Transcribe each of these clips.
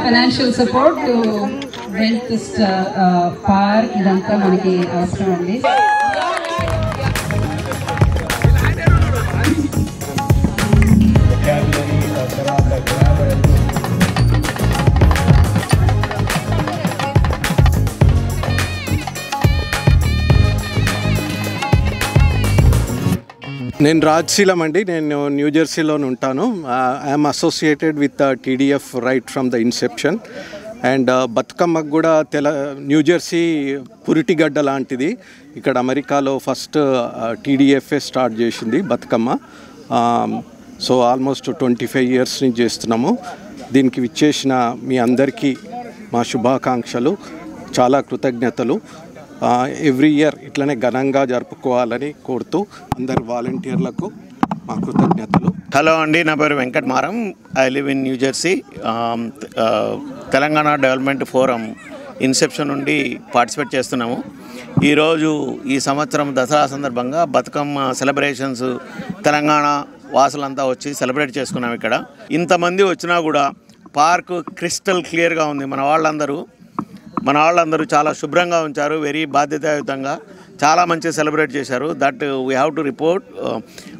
Financial support to build this park. ఇదంతా మనకి అవసరం అండి. నేను రాజ్శీలం అండి. నేను న్యూజెర్సీలో ఉంటాను. I'm associated with TDF right from the inception. And బతుకమ్మకు కూడా న్యూజెర్సీ పురిటిగడ్డ లాంటిది. ఇక్కడ అమెరికాలో ఫస్ట్ టీడీఎఫ్ఏ స్టార్ట్ చేసింది బతుకమ్మ. సో ఆల్మోస్ట్ 25 years నుంచి చేస్తున్నాము. దీనికి విచ్చేసిన మీ అందరికీ మా శుభాకాంక్షలు, చాలా కృతజ్ఞతలు. ఎవ్రీ ఇయర్ ఇట్లనే ఘనంగా జరుపుకోవాలని కోరుతూ అందరు వాలంటీర్లకు మా కృతజ్ఞతలు. హలో అండి, నా పేరు వెంకట్ మారం. I live in New Jersey. Telangana development forum Inception నుండి పార్టిసిపేట్ చేస్తున్నాము. ఈరోజు ఈ సంవత్సరం దసరా సందర్భంగా బతుకమ్మ సెలబ్రేషన్స్ తెలంగాణ వాసులంతా వచ్చి సెలబ్రేట్ చేసుకున్నాం. ఇక్కడ ఇంతమంది వచ్చినా కూడా పార్కు క్రిస్టల్ క్లియర్గా ఉంది. మన వాళ్ళందరూ చాలా శుభ్రంగా ఉంచారు. వెరీ బాధ్యతాయుతంగా చాలా మంచిగా సెలబ్రేట్ చేశారు. That we have to report,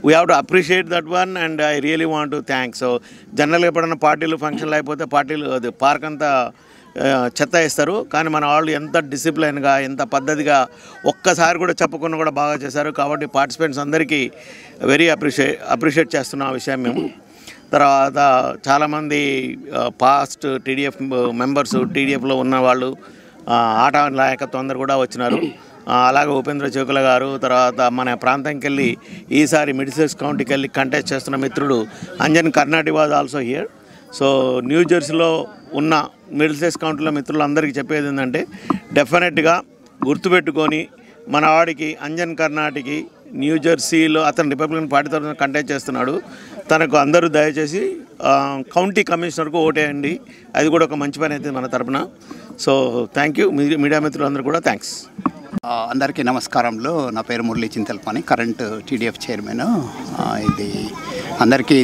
we have to appreciate that one. And I really want to thanks. So జనరల్గా ఎప్పుడైనా పార్టీలు ఫంక్షన్లు అయిపోతే అది పార్క్ అంతా చెత్త వేస్తారు. కానీ మన వాళ్ళు ఎంత డిసిప్లైన్గా, ఎంత పద్ధతిగా, ఒక్కసారి కూడా చెప్పకుండా కూడా బాగా చేశారు. కాబట్టి పార్టిసిపెంట్స్ అందరికీ వెరీ అప్రిషియేట్ చేస్తున్నాం ఆ విషయం మేము. తర్వాత చాలామంది పాస్ట్ టీడీఎఫ్ మెంబర్స్, టీడీఎఫ్లో ఉన్నవాళ్ళు, ఆట నాయకత్వం అందరు కూడా వచ్చినారు. అలాగే ఉపేంద్ర చౌకుల గారు, తర్వాత మన ప్రాంతంకి వెళ్ళి ఈసారి మిడిల్సెక్స్ కౌంటీకి వెళ్ళి కంటెస్ట్ చేస్తున్న మిత్రుడు Anjan Karnati was also here. So న్యూజెర్సీలో ఉన్న మిడిల్సెక్స్ కౌంటీలో మిత్రులందరికీ చెప్పేది ఏంటంటే, డెఫినెట్గా గుర్తుపెట్టుకొని మన వాడికి అంజన్ కర్ణాటికి న్యూజెర్సీలో అతను రిపబ్లికన్ పార్టీ తరఫున కంటెస్ట్ చేస్తున్నాడు. తనకు అందరూ దయచేసి కౌంటీ కమిషనర్కు ఓటేయండి. అది కూడా ఒక మంచి పని అవుతుంది మన తరఫున. సో థ్యాంక్ యూ మీడియా మిత్రులందరూ కూడా థ్యాంక్స్. అందరికీ నమస్కారంలో. నా పేరు మురళీ చింతల్పాని, కరెంట్ టీడీఎఫ్ చైర్మన్. ఇది అందరికీ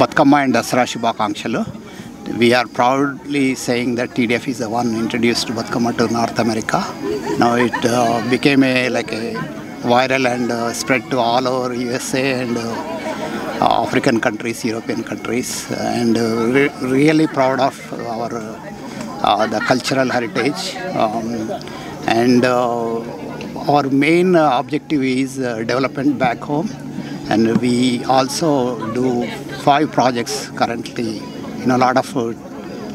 బతుకమ్మ అండ్ దసరా శుభాకాంక్షలు. We are proudly saying that TDF is the one who introduced Batkama to North America. Now it became like a viral and spread to all over USA and African countries, European countries, and really proud of our the cultural heritage. And our main objective is development back home, and we also do 5 projects currently. A lot of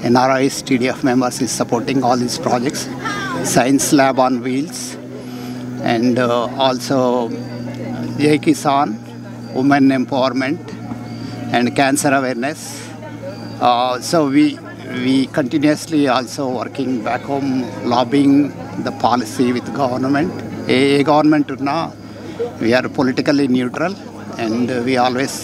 NRIs, TDF members is supporting all these projects. Science lab on wheels, and also Jai Kisan, women empowerment, and cancer awareness. So we continuously also working back home, lobbying the policy with government. A government now, we are politically neutral, and we always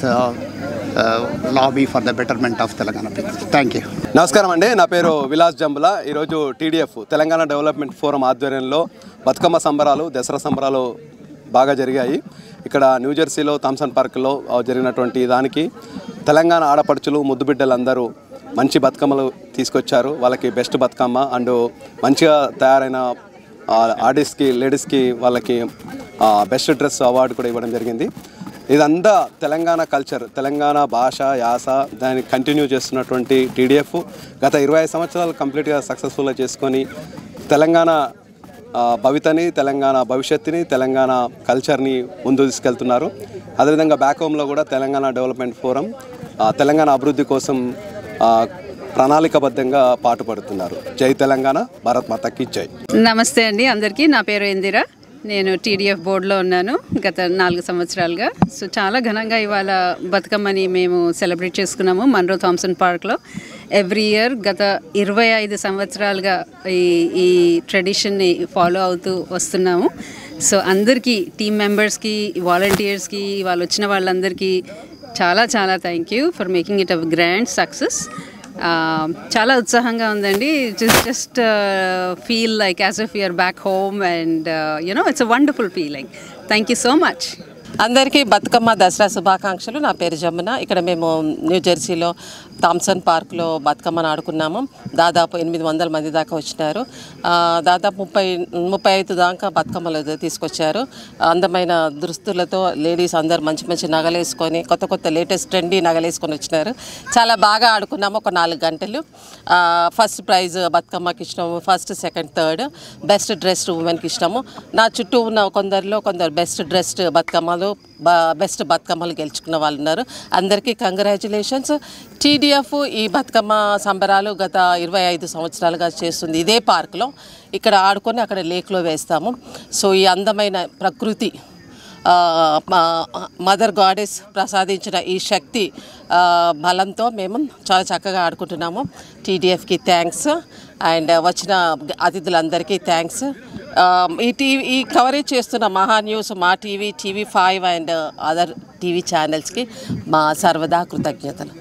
lobby for the betterment of Telangana people. Thank you. నమస్కారం అండి, నా పేరు విలాస్ జంబుల. ఈరోజు TDF Telangana development forum ఆధ్వర్యంలో బతుకమ్మ సంబరాలు, దసరా సంబరాలు బాగా జరిగాయి. ఇక్కడ న్యూజెర్సీలో థామ్సన్ పార్క్లో జరిగినటువంటి దానికి తెలంగాణ ఆడపడుచులు, ముద్దుబిడ్డలందరూ మంచి బతుకమ్మలు తీసుకొచ్చారు. వాళ్ళకి బెస్ట్ బతుకమ్మ అండ్ మంచిగా తయారైన ఆర్టిస్ట్కి, లేడీస్కి వాళ్ళకి బెస్ట్ డ్రెస్ అవార్డు కూడా ఇవ్వడం జరిగింది. ఇదంతా తెలంగాణ కల్చర్, తెలంగాణ భాష, యాస దాన్ని కంటిన్యూ చేస్తున్నటువంటి టీడీఎఫ్ గత 25 సంవత్సరాలు కంప్లీట్గా సక్సెస్ఫుల్గా చేసుకొని తెలంగాణ భవితని, తెలంగాణ భవిష్యత్తుని, తెలంగాణ కల్చర్ని ముందు తీసుకెళ్తున్నారు. అదేవిధంగా బ్యాక్ హోమ్లో కూడా తెలంగాణ డెవలప్మెంట్ ఫోరం తెలంగాణ అభివృద్ధి కోసం ప్రణాళికబద్ధంగా పాటుపడుతున్నారు. జై తెలంగాణ, భారత్ మాతాకి జై. నమస్తే అండి అందరికీ. నా పేరు ఇందిరా. నేను టీడీఎఫ్ బోర్డులో ఉన్నాను గత 4 సంవత్సరాలుగా. సో చాలా ఘనంగా ఇవాళ బతుకమ్మని మేము సెలబ్రేట్ చేసుకున్నాము మన్రో థామ్సన్ పార్క్లో. ఎవ్రీ ఇయర్ గత 25 సంవత్సరాలుగా ఈ ట్రెడిషన్ని ఫాలో అవుతూ వస్తున్నాము. సో అందరికీ, టీమ్ మెంబర్స్కి, వాలంటీర్స్కి, వాళ్ళు వచ్చిన వాళ్ళందరికీ చాలా చాలా thank you for making it a grand success. చాలా ఉత్సాహంగా ఉందండి. Just feel like as if you're back home and it's a wonderful feeling. Thank you so much. అందరికీ బతుకమ్మ దసరా శుభాకాంక్షలు. నా పేరు జమున. ఇక్కడ మేము న్యూజెర్సీలో థామ్సన్ పార్క్లో బతుకమ్మను ఆడుకున్నాము. దాదాపు 800 మంది దాకా వచ్చినారు. దాదాపు 35 దాకా బతుకమ్మలు తీసుకొచ్చారు. అందమైన దుస్తులతో లేడీస్ అందరు మంచి మంచి నగలేసుకొని కొత్త లేటెస్ట్ ట్రెండీ నగలేసుకొని వచ్చినారు. చాలా బాగా ఆడుకున్నాము. ఒక 4 గంటలు. ఫస్ట్ ప్రైజ్ బతుకమ్మకి ఇచ్చినాము. First, second, third. Best dressed ఉమెన్కి ఇచ్చినాము. నా చుట్టూ ఉన్న కొందరు బెస్ట్ డ్రెస్డ్ బతుకమ్మలు, బెస్ట్ బతుకమ్మలు గెలుచుకున్న వాళ్ళు ఉన్నారు. అందరికీ కంగ్రాచ్యులేషన్స్. టీడీఎఫ్ ఈ బతుకమ్మ సంబరాలు గత 25 సంవత్సరాలుగా చేస్తుంది ఇదే పార్క్లో. ఇక్కడ ఆడుకొని అక్కడ లేక్లో వేస్తాము. సో ఈ అందమైన ప్రకృతి మదర్ గాడెస్ ప్రసాదించిన ఈ శక్తి బలంతో మేము చాలా చక్కగా ఆడుకుంటున్నాము. టీడీఎఫ్కి థ్యాంక్స్ అండ్ వచ్చిన అతిథులందరికీ థ్యాంక్స్. ఈ కవరేజ్ చేస్తున్న Maha News, Maa TV, TV5 and other TV ఛానల్స్కి మా సర్వదా కృతజ్ఞతలు.